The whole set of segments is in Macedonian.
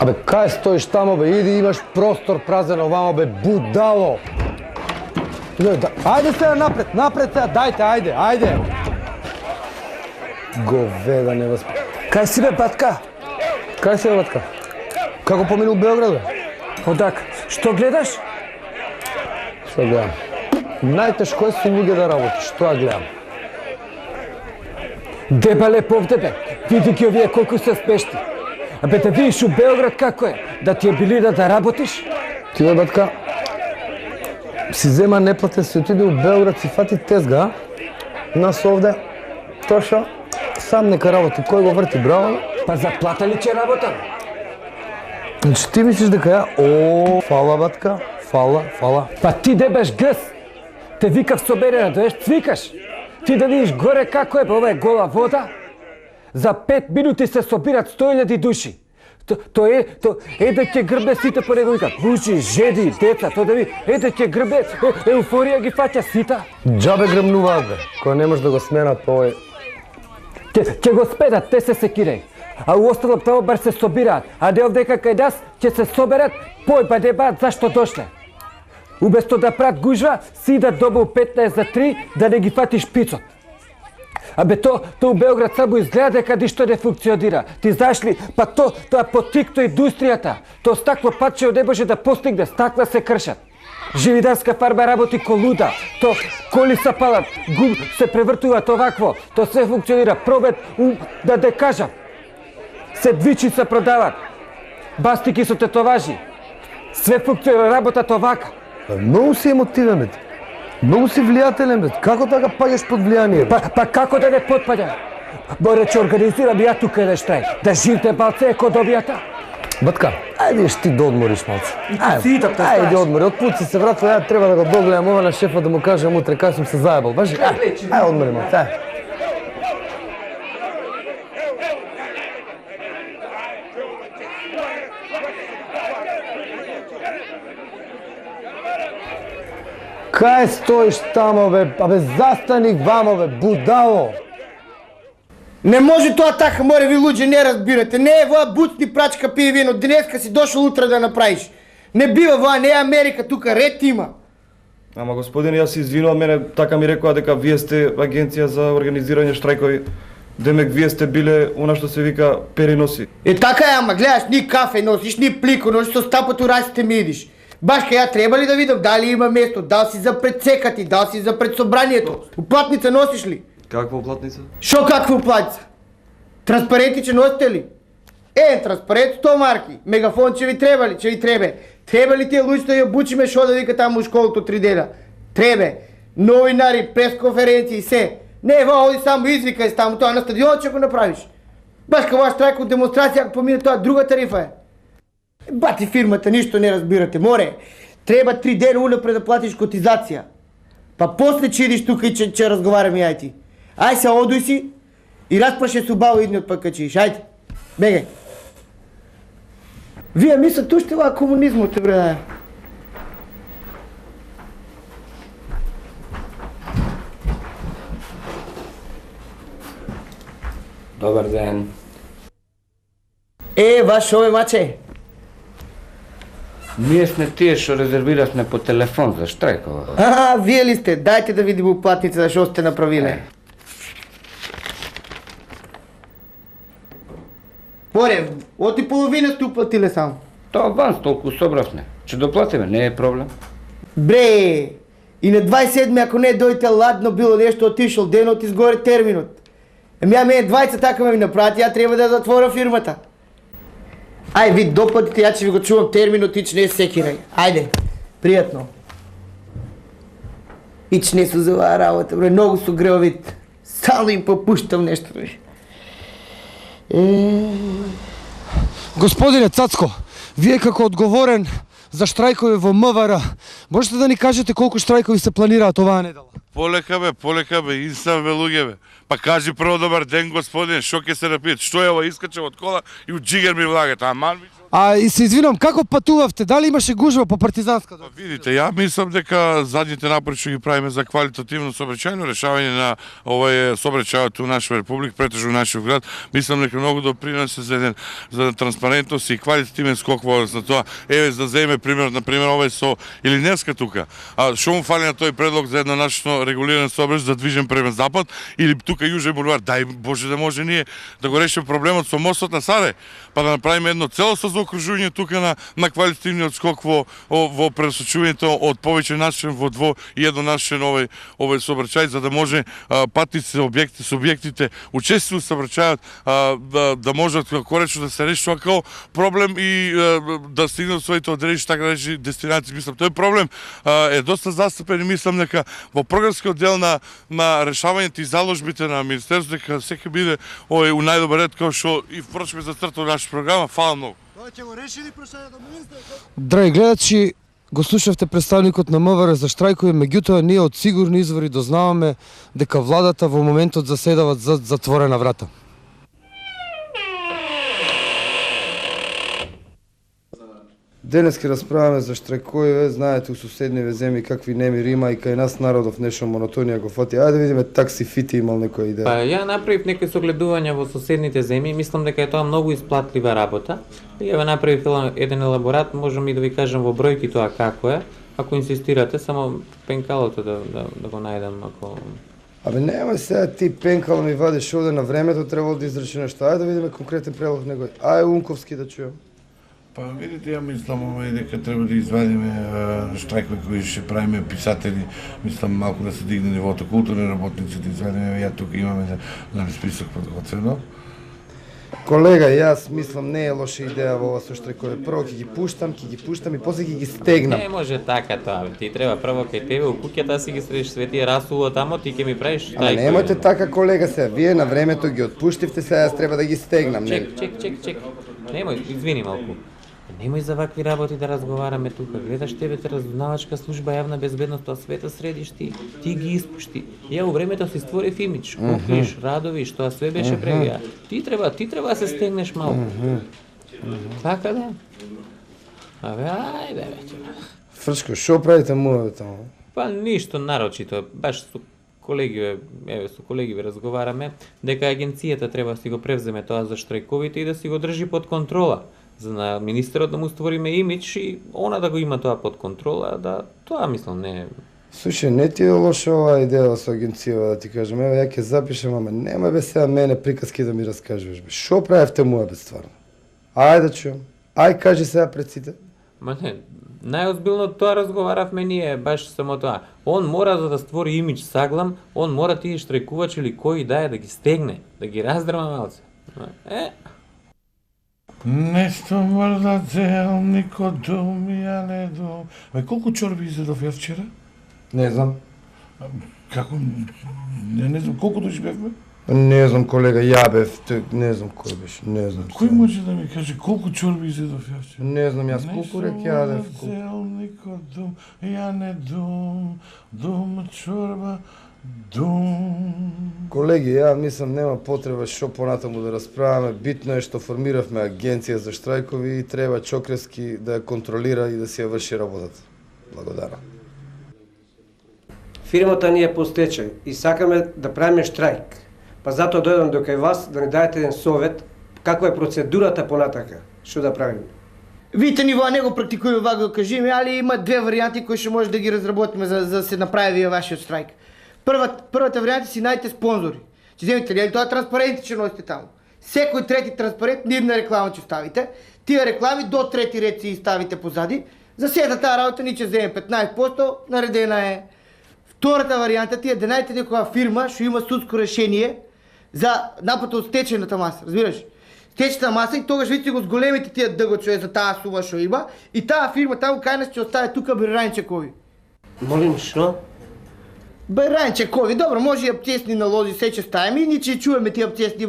Абе, кај стоиш тамо, бе, иди, имаш простор празен овамо, бе, будало! Ајде сега напред сега, дајте, ајде! Говеда не възпи... Кај си, бе, батка? Кај си, бе, батка? Како поминул Белград, бе? Одак, што гледаш? Што гледам? Најтешко е со луѓе да работиш, тоа гледам. Дебале повде, бе, види ги овие колку се спешни. Абе, да видиш у Белград како е, да ти е били да работиш? Ти, бе, батка, си зема неплатен, си отиде у Белград, си фати тезга, а? Нас овде, Тоша, сам нека работи, кој го врти, браво? Па заплата ли че работа? Значи ти мислиш дека ја, фала, батка, фала. Па ти де беш гъс, те викав собере да доеш, цвикаш. Ти да видиш горе како е, ова е гола вода. За 5 минути се собират 100.000 души. То е да ќе грбе сите по него викат. Мужи, жени, деца, то да ви, да ќе грбе, еуфорија ги фаќа сита. Джабе грмнуваат, бе, кој не може да го сменат по овој. Ќе го спедат, те се секирај. А у остало право бар се собираат. А де овдека кај нас ќе се соберат, појба дебат зашто дошле. Уместо да прат гужва, си да добил 15 за 3 да не ги фатиш пицот. Абе то у Белград само изгледа дека ништо не функционира. Ти знаеш ли, па тоа потикто индустријата. То стакло патче не може да постигне, стакла се кршат. Живидарска фарма работи ко луда, то коли се палат, гум се превртуваат овакво, то се функционира. Пробет, да кажам, сендвичи се продават, бастики со тетоважи, све функционира, работат овака. Многу си емотивен, бе. Многу си влијателен, бе. Како така паѓаш под влијание? Па како да не потпаѓам? Боре, ќе организирам ја тука еден штрајк, да живте балце економијата. Батка, ајде ти да одмориш малце. Ајде одмори, од пут си се вратил, ја треба да го догледам ова на шефа да му кажам утре кај сум се заебал. Бажи, ајде одмори малце, ајде. Кај стоиш тамо, бе? Абе, застани вамо, бе, будало! Не може тоа така, море ви луѓе, не разбирате. Не е воа буцни прачка пие вино, денеска си дошол утре да направиш. Не бива воа, не е Америка, тука ред има. Ама господине, јас се извинувам, мене така ми рекоа дека вие сте агенција за организирање штрајкови. Демек вие сте биле она што се вика переноси. Така е, ама гледаш, ни кафе носиш, ни плико носиш, со стапото расите ми идиш. Баш кај ја треба ли да видам дали има место, дали си за пред секати, дали си за пред собранието. Уплатница носиш ли? Каква уплатница? Шо каква уплатница? Транспаренти че носите ли? Транспарент 100 марки. Мегафон че ви треба ли? Че ви требе. Треба ли тие луѓето да ја бучиме шо да вика таму у школото 3 дена? Требе. Новинари, пресконференции, се. Не, во, оди само извикај таму, тоа на стадионот ќе го направиш. Баш кај ваш трајк од демонстрација, ако помине тоа друга тарифа е. Бати фирмата, ништо не разбирате, море. Треба 3 дена унапред да платиш котизација. Па после че идиш тука и че разговараме јај ти. Ај се одуј си и распраше се убаво идниот пак качиш. Ајде, бегај. Вие мислат уште ова комунизмот, бре. Добар ден. Ваш ове маче. Ние сме тие што резервирасме по телефон за штрајкова. Вие ли сте? Дајте да видим уплатница за што сте направиле. Море, оти половина сте уплатиле само. Тоа аванс толку собравме. Че доплатиме, не е проблем. Бре, и на 27 ако не дојте ладно било нешто отишол денот изгоре терминот. Мене 20 така ми направат, ја треба да затворам фирмата. Ај, ви доплатите, ја ќе ви го чувам терминот, ич не секирај. Ајде, пријатно. Ич не су за оваа работа, бре, многу су греовит. Стално им попуштам нешто, бре. Господине Цацко, вие како одговорен за штрајкови во МВР, можете да ни кажете колку штрајкови се планираат оваа недела? Полека бе, инстан бе луѓе бе. Па кажи прво добар ден господине, што ќе се напиете? Што е ова, искачав од кола и од джигер ми влагате, аман ми. А и се извинам, како патувавте? Дали имаше гужва по партизанска? Па видите, ја мислам дека задните напори што ги правиме за квалитативно сообраќајно решавање на овој сообраќајот у нашата република, претежно у нашиот град, мислам дека многу допринесе за транспарентност и квалитативен скок во однос на тоа. Еве за да земе пример, на пример овој со Илиневска тука. А што му фали на тој предлог за едно наше регулиран сообраќај за движен према запад или тука јужен булевар? Дај Боже да може ние да го решиме проблемот со мостот на Саре, па да направиме едно целосно заокружување тука на квалитативниот скок во пресочувањето од повеќе нашен во дво и едноначен овој сообраќај, за да може патниците, субјектите учествувајќи во сообраќајот да можат коречно да се реши тоа како проблем и да стигнат своите одредени така речи дестинации. Мислам, тој проблем е доста застапен и мислам дека во програмскиот дел на решавањето и заложбите на министерството дека секој биде у најдобар ред како што и впрочем зацртано нашата програма. Фала многу. Драги гледачи, го слушавте представникот на МВР за штрајкови, меѓутоа ние од сигурни извори дознаваме дека владата во моментот заседават за затворена врата. Денес ќе расправаме за штрајкови, знаете у соседниве земји какви немири има и кај нас народов нешто монотонија го фати. Ајде да видиме такси фити имал некоја идеја. Па ја направив некои согледувања во соседните земји, мислам дека е тоа многу исплатлива работа. И ја направив еден елаборат, можам и да ви кажам во бројки тоа како е. Ако инсистирате, само пенкалото да го најдам ако. Абе нема сега ти пенкало ми вадиш овде на времето, требало да изречи нешто. Ајде да видиме конкретен предлог негој. Ај Унковски да чујам. Па видите, ја мислам дека треба да извадиме штрајкови кои ќе правиме писатели, мислам малку да се дигне нивото културни работници, да извадиме, ја тука имаме на список подготвено. Колега, јас мислам не е лоша идеја во ова со штрајкови. Прво ќе ги пуштам и после ќе ги стегнам. Не може така тоа, ти треба прво кај тебе у куќата си ги средиш светија расуло тамо, ти ќе ми правиш штрајкови. Немојте така, колега, сега. Вие на времето ги отпуштивте, сега јас треба да ги стегнам. Чек. Немој, извини малку. Немој за вакви работи да разговараме тука. Гледаш тебе разузнавачка служба јавна безбедност, тоа света средиш ти ги испушти. Ја у времето си створив имидж, куклиш, радовиш, тоа све беше превија. Ти треба да се стегнеш малку. Така да? Абе, ајде веќе. Фрчко, шо правите муаве таму? Па ништо нарочито, баш со колеги разговараме дека агенцијата треба да си го превземе тоа за штрајковите и да си го држи под контрола. За на министерот да му створиме имидж и она да го има тоа под контрола, да тоа мислам не. Слушај, не ти е лоша оваа идеја со агенцијава, да ти кажам. Ево ја ќе запишам, ама нема бе сега мене приказки да ми раскажуваш бе. Шо правевте муа бе стварно? Ајде да чујам. Ај кажи сега пред сите. Ма не, најозбилно тоа разговаравме ние, баш само тоа. Он мора да створи имидж саглам, он мора тие штрајкувачи или кој да ги стегне, да ги раздрма малце. Нешто мрда цел, нико дум, ја не дум. Колку чорби изедов ја вчера? Не знам. Како? Не знам, колку души бевме? Не знам, колега, ја бев, не знам кој беше, не знам. Кој може да ми каже колку чорби изедов ја вчера? Не знам, јас колку рек јадев. Нешто мрда цел, нико дум, ја не дум, дум чорба, дум. Колеги, ја мислам нема потреба шо понатаму да расправаме. Битно е што формиравме агенција за штрајкови и треба Чокрески да ја контролира и да си ја врши работата. Благодарам. Фирмата ни е по стечај и сакаме да правиме штрајк. Па затоа дојдам до кај вас да ни дадете еден совет каква е процедурата понатака, што да правиме. Видите, нивоа не го практикуваме вака да кажеме, али има две варијанти кои што може да ги разработиме за да се направи вие вашиот штрајк. Првата варијанта си најдете спонзори. Ќе земете ли тоа транспаренти ќе носите таму. Секој трети транспарент ни една реклама ќе ставите. Тие реклами до трети ред си ставите позади. За сета таа работа ни ќе земе 15%, наредена е. Втората варијанта ти е да најдете некоја фирма што има судско решение за наплата од стечајната маса, разбираш? Стечајната маса и тогаш видите го с големите тие дгче за таа сума што има и таа фирма таму кај нас ќе остави тука Бирајнчекови. Молим, што? Бирајнчекови, добро, може и аптесни налози се ќе ставиме и ние ќе чуваме тие аптесни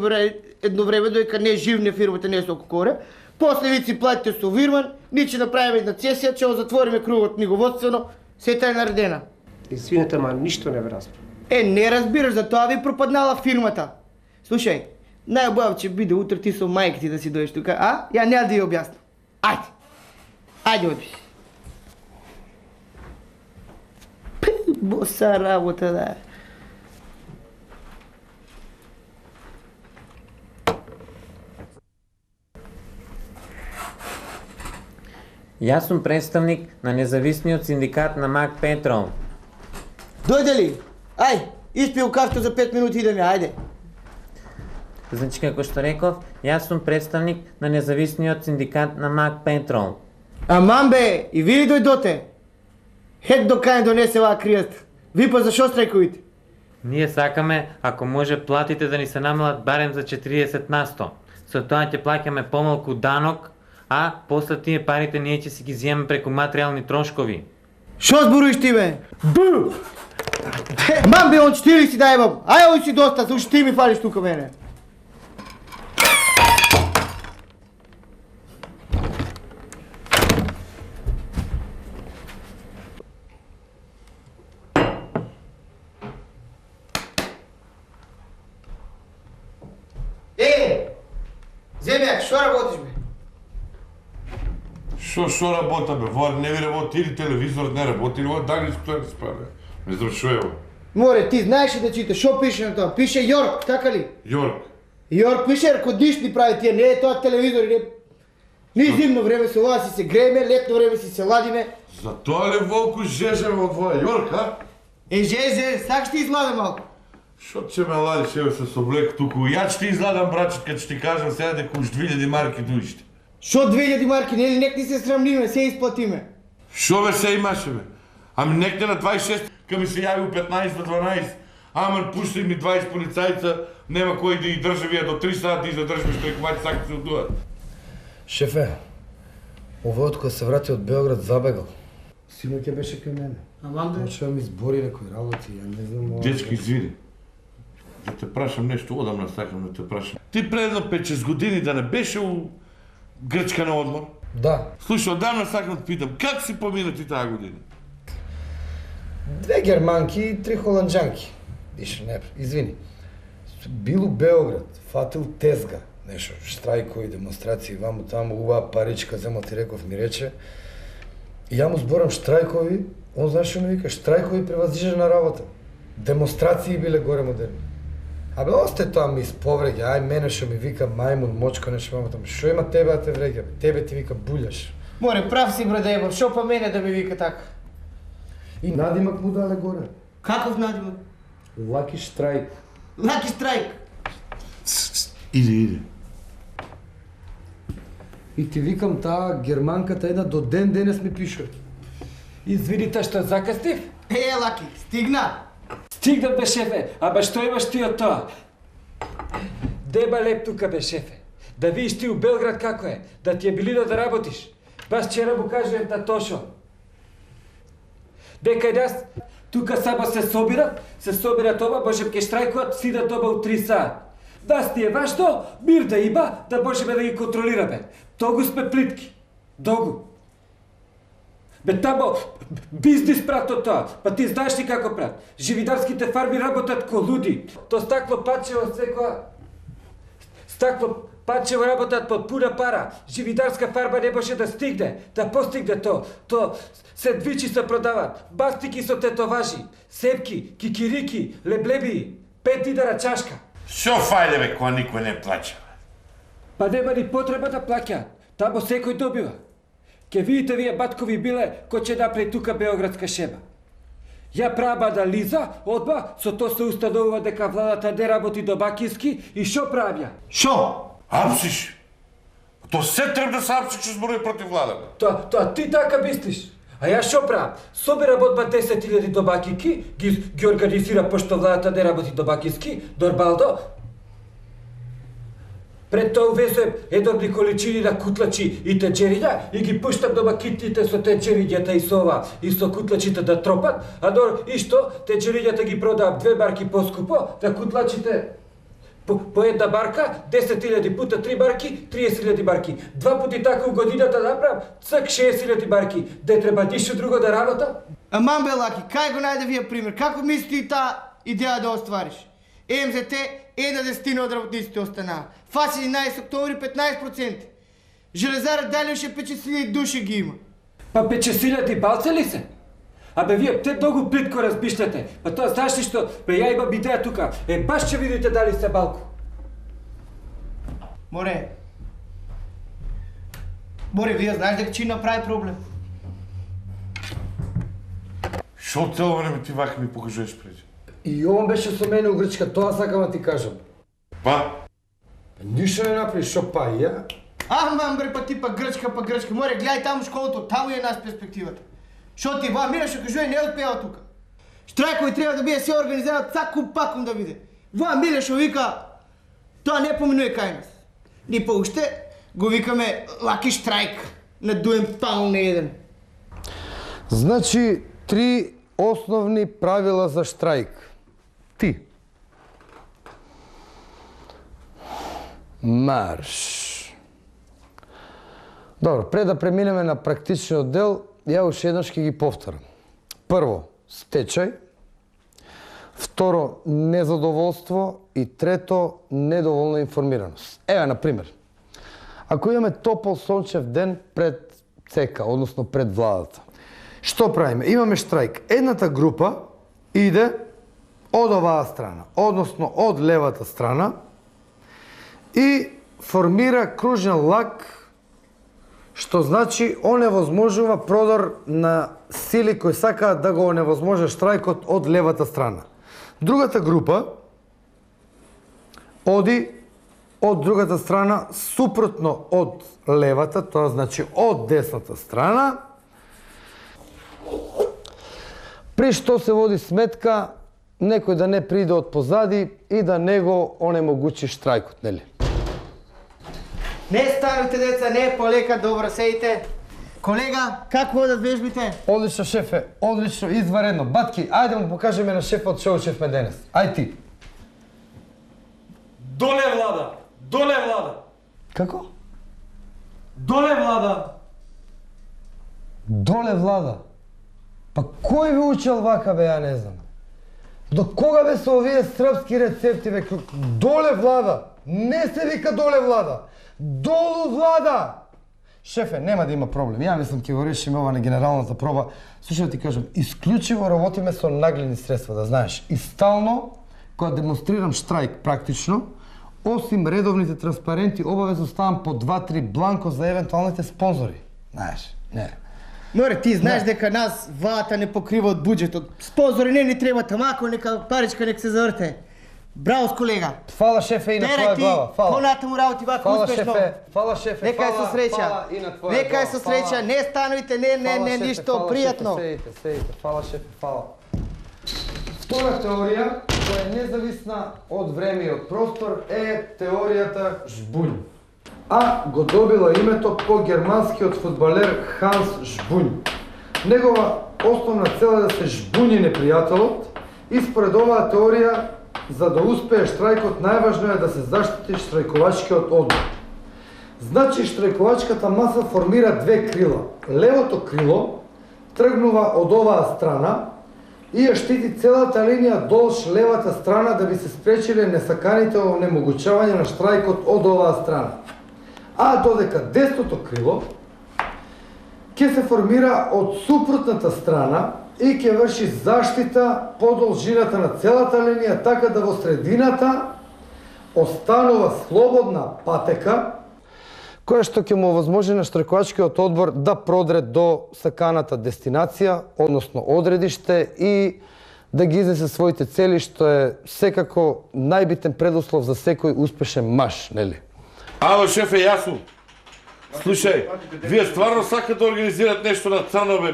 едно време доека не живне фирмата не е со коре. После ви си платите со Вирман, ние ќе направиме една цесија, ќе го затвориме кругот книговодствено, сета е наредена. Извинете, ма ништо не разбрав. Не разбираш, за тоа ви пропаднала фирмата. Слушај, најубаво ќе биде утре ти со мајка ти да си дојдеш тука, а? Ја няма да ја објаснам. Ајде. Ајде, оди. Боса работа, да. Јас сум представник на независниот синдикат на Мак Петрол. Дојде ли? Ај, испију кафето за 5 минути идеме, ајде. Значи, како што реков, јас сум представник на независниот синдикат на Мак Петрол. Аман бе, и ви ли дојдоте? Хет до кај донесе оваа кријаст. Ви па зашо страјкувите? Ние сакаме, ако може, платите да ни се намалат барем за 40%. Со тоа ќе плаќаме помалку данок, а после тие парите ние ќе си ги земеме преку материјални трошкови. Шо зборуиш ти бе? Бу! Мам бе, он 4 си дајбам. Ај, ови си доста, уште ти ми фалиш тука мене. Земјак, шо работиш бе? Шо работа бе? Вар не ви работи или телевизорот не работи или вар дагниското не спаве. Не знам шо е ова. Море, ти знаеш ли да читаш? Шо пише на тоа? Пише Јорк, така ли? Јорк. Јорк пише, ако диш ни прави тие, не е тоа телевизор, не... Ние зимно време се ова си се грееме, летно време си се ладиме. За тоа ли волку жежеме во твоја Јорк, а? Жеже, сак ще излада малко. Шо ќе ме ладиш, еве се соблек туку. Ја ќе ти изладам, братче, кога ќе ти кажам сега дека уж 2000 марки дуиште. Шо 2000 марки, нели нек ни се срамниме, се исплатиме. Шо бе се имаше бе? Ами некте на 26, кога ми се јави у 15 до 12, аман пушти ми 20 полицајца, нема кој да ги држи вие до 3 сати и задржи штрајкувачи, сака се одуват. Шефе, овој кога се врати од Белград забегал. Синоќ беше кај мене. Аман бе? Почева ми збори некои работи, ја не знам... Дечки, извини. Да те прашам нешто, одамна сакам да те прашам. Ти пред едно 5-6 години да не беше у Грчка на одмор? Да. Слушай, одамна сакам да питам, как си помина ти таа година? 2 германки и 3 холанджанки. Више, не, извини. Бил у Белград, фатил тезга, нешто, штрајкови, демонстрации, ваму таму, уваа паричка, зема ти реков, ми рече. И ја му зборам штрајкови, он знаеш што ми вика, штрајкови превазижа на работа. Демонстрации биле горе модерни. Абе, осте тоа ми исповреѓа, ај мене што ми вика мајмун, мочко, нешто мамо таму. Што има тебе да те вреѓа, бе? Тебе ти вика буљаш. Море, прав си браде, ебо, шо па мене да ми вика така? И надимак му дале горе. Каков надимак? Лаки штрајк. Лаки страйк. Иде. И ти викам таа германката една до ден денес ми пише. Извините што закастив? Лаки, стигна. Стигна бе шефе, аба што имаш ти од тоа? Деба леп тука бе шефе. Да видиш ти у Белград како е, да ти е билино да работиш. Баш вчера му кажував на Тошо. Дека јас тука само се собират оба, може ке штрајкуват, сидат оба у 3 саат. Да ти е важно, мир да има, да можеме да ги контролираме. Тогу сме плитки. Догу. Бе тамо, бизнис прат од тоа, па ти знаеш ли како прат? Живидарските фарми работат ко луди. То стакло пачево секоја... Стакло пачево работат под пуна пара. Живидарска фарба не може да стигне, да постигне то. То сендвичи се продават, бастики со тетоважи, сепки, кикирики, леблеби, 5 динара чашка. Шо фајде бе, кога никој не плача? Па нема ни потреба да плаќаат, тамо секој добива. Ке видите вие баткови биле кој ќе направи тука београдска шема. Ја праба анализа, одма, со тоа се установува дека владата не работи добакински и шо правја? Шо? Апсиш? То се треба да се апсиш што зборови против владата. Тоа ти така мислиш. А ја шо правам? Собирам одма 10.000 добакинки, ги организира пошто владата не работи добакински, нормално. Пред тоа увезуем едобни количини на кутлачи и тенџериња и ги пуштам домакините со тенџерињата и со ова и со кутлачите да тропат, а исто тенџерињата ги продавам 2 марки поскупо, да кутлачите по една марка, 10.000 пута 3 марки, 30.000 марки. 2 пути така у годината направам, цак 60.000 марки. Не треба ништо друго да работам. Аман бе, Лаки, кај го најде вие пример? Како мислите и таа идеја да оствариш? МЗТ 1/10 од работниците останаа. ФАС 11 октомври 15%. Железара дали уште 5000 души ги има. Па 5000 балци ли се? Абе вие те многу плитко размишляте. Па тоа знаеш ли што? Бе ја имам идеја тука. Баш ќе видите дали сте балку. Море, вие знаеш дека ќе направи проблем. Шо цело време ти вака ми покажуваш прече? И он беше со мене у Грчка, тоа сакам да ти кажам. Па? Ништо не направи, шо па и ја? Аман бре, па ти па Грчка. Море, гледај таму школото, таму е нас перспективата. Шо ти ва Милешо кажува не успева тука. Штрайкови треба да биде се организират цакум пакум да биде. Ва Милешо вика, тоа не поминува кај нас. Ни па уште го викаме Лаки штрайк. Надуем пал на еден. Значи, 3 основни правила за штрајк. Ти. Марш. Добро, пред да преминеме на практичниот дел, ја уште еднаш ќе ги повторам. Прво, стечај. Второ, незадоволство. И трето, недоволна информираност. Еве, например, ако имаме топол сончев ден пред ЦК, односно пред владата, што правиме? Имаме штрајк. Едната група иде од оваа страна, односно од левата страна и формира кружен лак, што значи оневозможува продор на сили кои сакаат да го оневозможат штрајкот од левата страна. Другата група оди од другата страна, супротно од левата, тоа значи од десната страна, при што се води сметка некој да не приде од позади и да не го онемогучи штрајкот, нели? Не ставите деца, не полека, добро сеите. Колега, како одат вежбите? Одлично, шефе, одлично, изваредно. Батки, ајде му покажеме на шефот што учевме денес. Ај ти. Доле влада! Доле влада! Како? Доле влада! Доле влада. Па кој ви учел вака, бе, ја не знам. До кога бе се овие српски рецепти, бе? Доле влада! Не се вика доле влада! Долу влада! Шефе, нема да има проблем. Ја мислам ќе го решиме ова на генералната проба. Слушай да ти кажам, исклучиво работиме со нагледни средства, да знаеш. И стално, кога демонстрирам штрајк практично, осим редовните транспаренти, обавезно ставам по 2-3 бланко за евентуалните спонзори. Знаеш, не. Море, ти знаеш дека нас вата не покрива од буџетот. Спонзори не ни треба, тамако нека паричка нека се заврте. Браво, колега. Фала, шефе, и на твоја глава. Фала. Понатаму работи вака успешно. Фала, шефе. Нека е со среќа. Фала и на твоја глава. Нека е со среќа. Не станујте, не, ништо, пријатно. Седите. Фала, шефе, фала. Втора теорија, која е независна од време и од простор, е теоријата Жбунј. А го добила името по германскиот фудбалер Ханс Жбунј. Негова основна цел е да се жбуни непријателот и според оваа теорија, за да успее штрајкот, најважно е да се заштити штрајковачкиот одбор. Значи, штрајковачката маса формира две крила. Левото крило тргнува од оваа страна и ја штити целата линија долж левата страна да би се спречиле несаканите онемогучавање на штрајкот од оваа страна. А додека десното крило ќе се формира од супротната страна и ќе врши заштита по должината на целата линија, така да во средината останува слободна патека, која што ќе му овозможи на штрајковачкиот одбор да продре до саканата дестинација, односно одредиште, и да ги изнесе своите цели, што е секако најбитен предуслов за секој успешен маж, нели? Ало, шефе, јасно. Слушај, вие стварно сакате да организират нешто на црно, бе?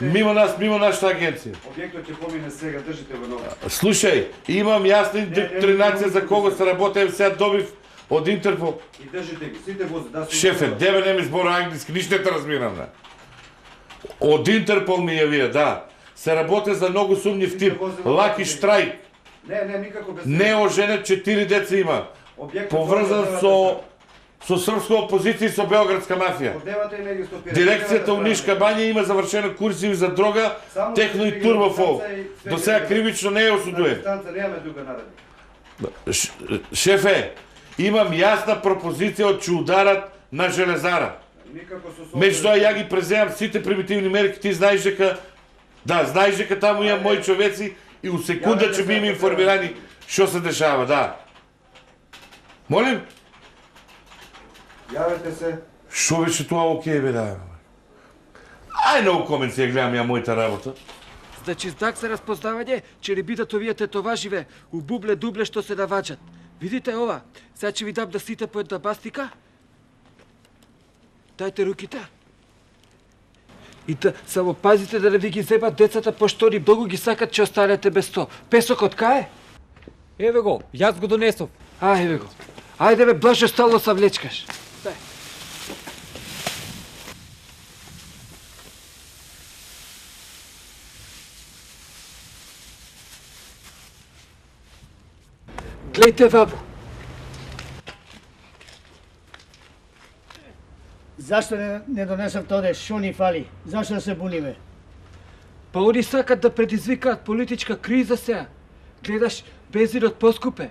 Мимо нас, мимо нашата агенција. Објектот ќе помине сега, држите го ново. Слушај, имам јасна индоктринација за кого се работи, сега добив од Интерпол. И држите ги, сите возат, да се... Шефе, дебе не ми збора англиски, ништо не те разбирам, да. Од Интерпол ми јавија, да. Се работи за многу сумнив тип. Лаки штрајк. Не, никако без... Не оженет, 4 деца има. Објектот Поврзан со со српска опозиција и со белградска мафија. Одевате и не ги стопирате. Дирекцијата у Нишка бања има завршено курсиви за дрога, техно и турбофол. До сега кривично не е осудуе. Станца немаме тука наради. Шефе, имам јасна пропозиција од че ударат на железара. Никако со Меѓутоа ја ги преземам сите примитивни мерки, ти знаеш дека знаеш дека таму имам мои човеци и у секунда ќе би им информирани што се дешава, да. Молим? Јавете се. Шо беше тоа окей бе, да. Ај на комен си ја гледам ја мојата работа. Значи знак за разпознавање ќе ли бидат овие тетоваживе у бубле дубле што се наваđат. Видите ова? Сега ќе ви дам да сите по една бастика. Дајте руките. И само пазите да не ви ги земат децата, пошто они многу ги сакат, ќе останете без то. Песокот кај е? Еве го, јас го донесов. Еве го. Ајде бе, блаже стално са влечкаш. Дај. Глејте ваму. Зашто не донесовте оде? Шо ни фали? Зашто да се буниме? Па они сакат да предизвикаат политичка криза сега. Гледаш, бензинот поскупе.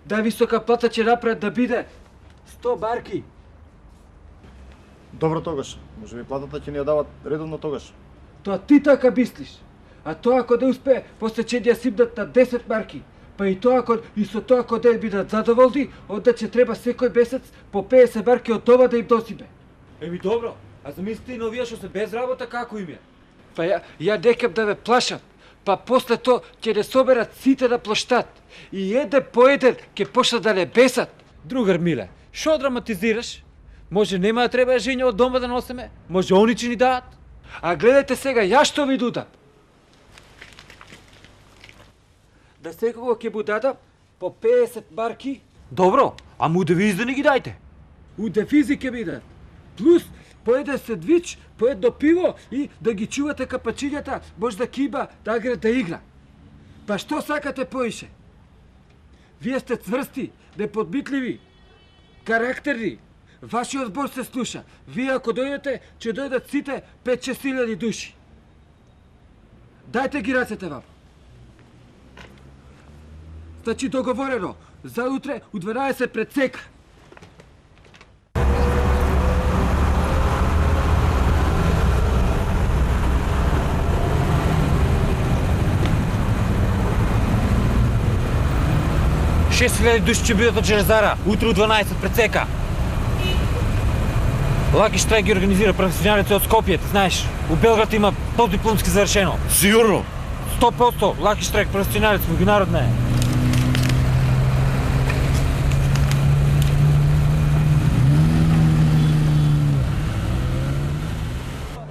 Највисока плата ќе направат да биде 100 марки. Добро тогаш. Може би платата ќе ни ја дават редовно тогаш. Тоа ти така мислиш. А тоа ако не успее, после ќе ја сипнат на 10 марки. Па и тоа ако и со тоа ако не бидат задоволни, онда ќе треба секој месец по 50 марки од дома да им носиме. Еми добро, а замислите и на овие што се без работа како им е? Па ја некам да ме плашат. Па после тоа ќе не соберат сите на площад. И еден по еден ќе почнат да не бесат. Другар Миле, шо драматизираш? Може нема да треба жења од дома да носиме? Може они ќе ни дадат? А гледайте сега, ја што ви дудам. Да секого ќе му дадам по 50 марки. Добро, а му девиз да ни ги дајте. У девизи ќе ми дадат. Плюс по еден сендвич, по едно пиво и да ги чувате капачињата, може да киба, да гре да игра. Па што сакате поише? Вие сте цврсти, неподмитливи, карактерни. Вашиот збор се слуша. Вие ако дојдете, ќе дојдат сите 5-6 илјади души. Дајте ги рацете вам. Значи договорено, за утре у 12 пред сека. Шест хиляди души ќе бидат од железара, утре у 12 пред сека. Лаки штрайк ги организира професионалите од Скопје, ти знаеш. У Белград има постдипломски завршено. Сигурно? 100% Лаки штрайк професионалец, меѓународна е.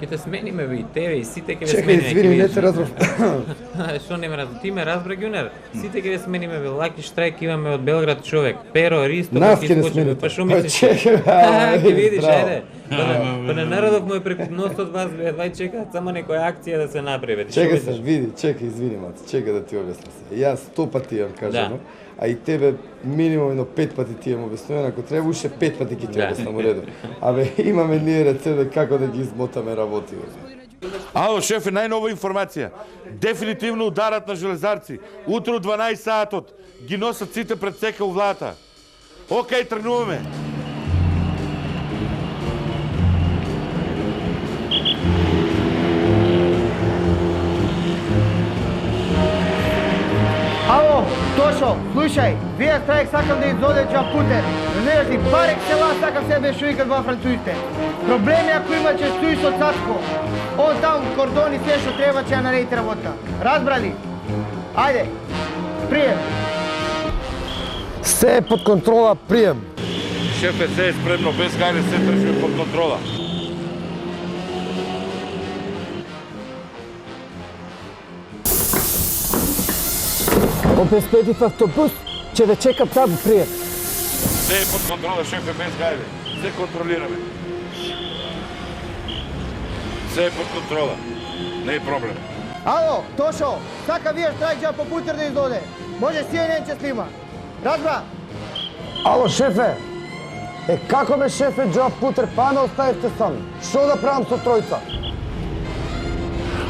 Ќе те смениме ви, тебе и сите ќе ве смениме. Чекај, извини, не те разбрав. Што не ме разбрав? Ти ме разбра, Гюнер. Сите ќе ве смениме ви. Лаки штрайк имаме од Белград човек. Перо, Ристо, Нас ќе не смените. Па шо мислиш? Чекај, Ќе видиш, браво. ајде. Па на народот му е преку носот вас, бе, вај чекаат само некоја акција да се направи. Чекај се, види, чекај, извини, маци, чекај да ти објаснам се. Јас 100 пати јам кажано, а и тебе минимум едно 5 пати ти јам објаснувано, ако треба уште 5 пати ќе ти објаснам у реду. Абе, имаме ние рецепт како да ги измотаме работи. Ало, шефе, најнова информација. Дефинитивно ударат на железарци. Утре у 12 саатот ги носат сите пред сека у влата. Океј, тргнуваме. Ало, Тошо, слушај, вие штрајк сакам да изоде Джапутер. Знаеш ли, барек села сакам себе шо викат во французите. Проблеми ако има че стои со Цацко. Он там кордони се што треба ќе ја наредите работа. Разбрали? Ајде, прием. Се е под контрола, прием. Шефе, се е спремно, без гајле се држиме под контрола. Обезбедив автобус, ќе ве чекам таму прием. Се е под контрола, шефе, без гајле. Се контролираме. Се е под контрола. Не е проблем. Ало, Тошо, сака вие штрајк Джапутер да изоде. Може CNN ќе снима. Разбра? Ало, шефе, Како ме шефе Джо Путер, па ме оставивте сам. Што да правам со тројца?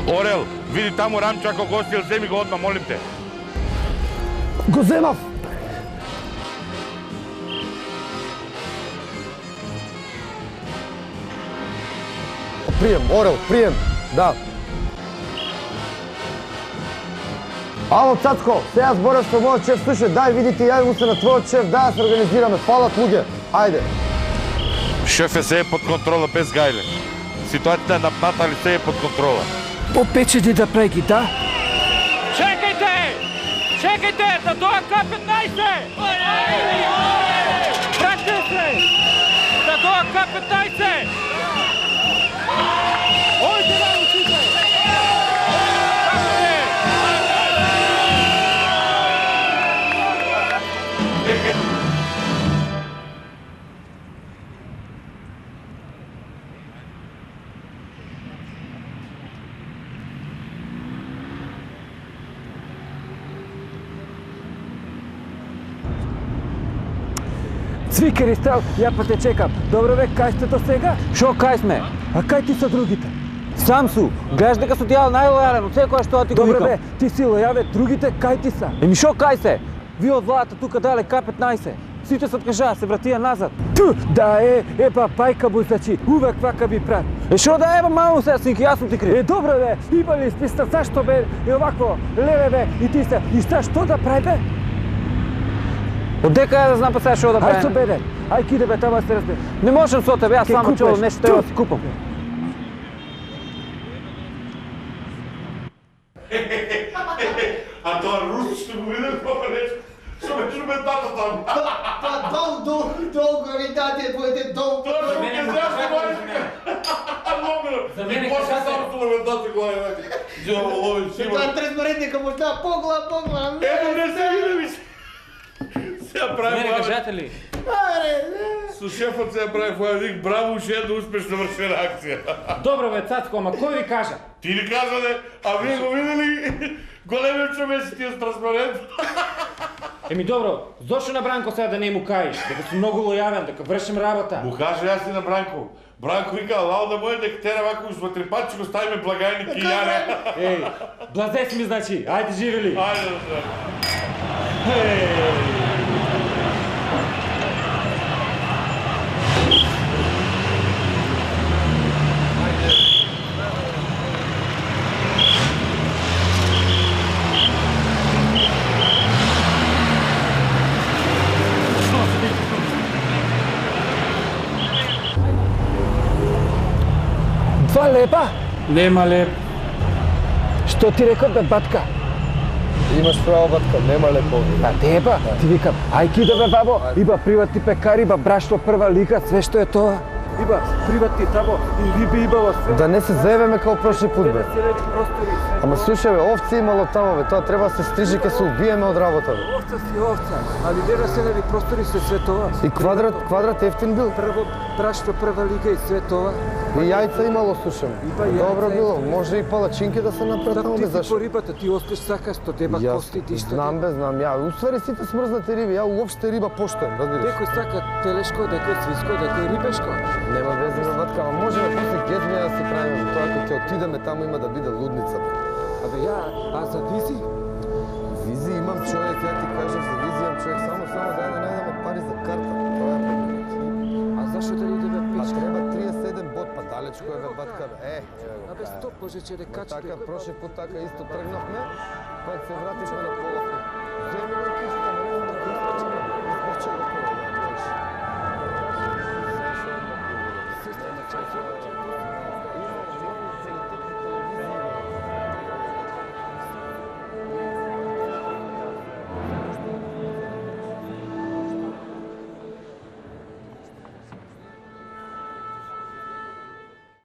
Орел, види таму Рамчо ако гости, земи го одма, молим те. Го земав! Прием, Орел, прием, да. Ало, Цацко, сега зборев со мојот шеф, слушай, дај видите, јави му се на твојот шеф, дај да се организираме, фалат луѓе, ајде. Шефе, се е под контрола без гајле. Ситуацијата е напната, али се е под контрола. Попечеди да преги, да? Čekajte! Čekajte! Da doja K15! Pratite se! Da doja K15! Ojde da učite! Цвикер и стрел, ја па те чекам. Добро бе, кај сте до сега? Шо кај сме? А кај ти са другите? Сам су. Гледаш дека су ти јал најлојален од секоја што ти го Добре викам. бе, ти си лојаве, другите кај ти са? Еми шо кај се? Ви од владата тука дале К15. Сите се откажаа, се вратија назад. Ту, да епа пајка бузачи, увек вака би прав. Шо да еба малу се, синки, јас сум ти крив. Добро бе, има ли списта, зашто бе, и овакво, леве бе, и ти се, и што да прави бе? Од дека ја да знам па сега шо да Ај со правим? бе, ај киде бе, тама се разбе. Не можам со тебе, јас Ке само купеш? чувам нешто треба да си купам. А тоа рус што го видел кога нешто. Што ме чуме тата таму. Па долго ви даде твоите долго. Тоа што ме знаеш мој. За мене после само тоа ме даде глава. Џаво лови сима. Тоа транспарентника можда погла. Ето не се види ми. Сега прави Мене кажете ли? Со шефот сега прави војавик, браво, уште една успешно вршена акција. Добро бе, Цацко, ама кој ви кажа? Ти ни кажа не, а вие го видели големиот човек тие с транспарент. Еми добро, зошто на Бранко сега да не му каиш? Дека сум многу лојавен, дека вршим работа. Му кажа јас и на Бранко. Бранко вика, лао да мој дека тера вако уж во трепачи го ставиме благајни кијаре. Еј, блазес ми значи, ајде живели. Ајде да. Два лепа? Нема леп. Што ти реков бе, батка? Имаш право, батка, нема лепо. А деба, ти викам, ај кида бе бабо, иба приватни пекари, иба брашло прва лига, све што е тоа. Иба приватни тамо, и риби ибало све. Да не се заебеме као прошли пут, бе. Се речи простори, све. Ама слушај, бе, овци имало тамо, бе, тоа треба да се стрижи, ке се убиеме од работа, бе. Овца си овца, али дера се неви простори се све тоа. И квадрат ефтин бил. Прво брашло прва лига и све тоа. И јајца имало, слушам. Има јајца, Добро било, ефтин. може и палачинки да се направат Так тамо, ти бе, си зашо? по рибата, ти остиш сакаш што деба кости, ти што Знам, бе, знам, ја. Уствари сите смрзнати риби, ја уопште риба поштоем, разбираш? Некој сака телешко, некој свиско, некој рибешко. Нема везе, бе, батка, ама може да после гедме да се правиме, тоа ако ќе отидеме таму има да биде лудница, бе. Абе ја, а за визи? Визи имам човек, ја ти кажам, за визи имам човек, само дај да најдеме пари за карта, тоа е проблемот. А зашо да идеме А пичка? треба 37 бот, па далечко е, бе, батка, бе. Абе стоп, може че да качи. Така, прошли пут така исто тргнавме, па се вративме на полот. Земи ме кишта, не знам да кишта,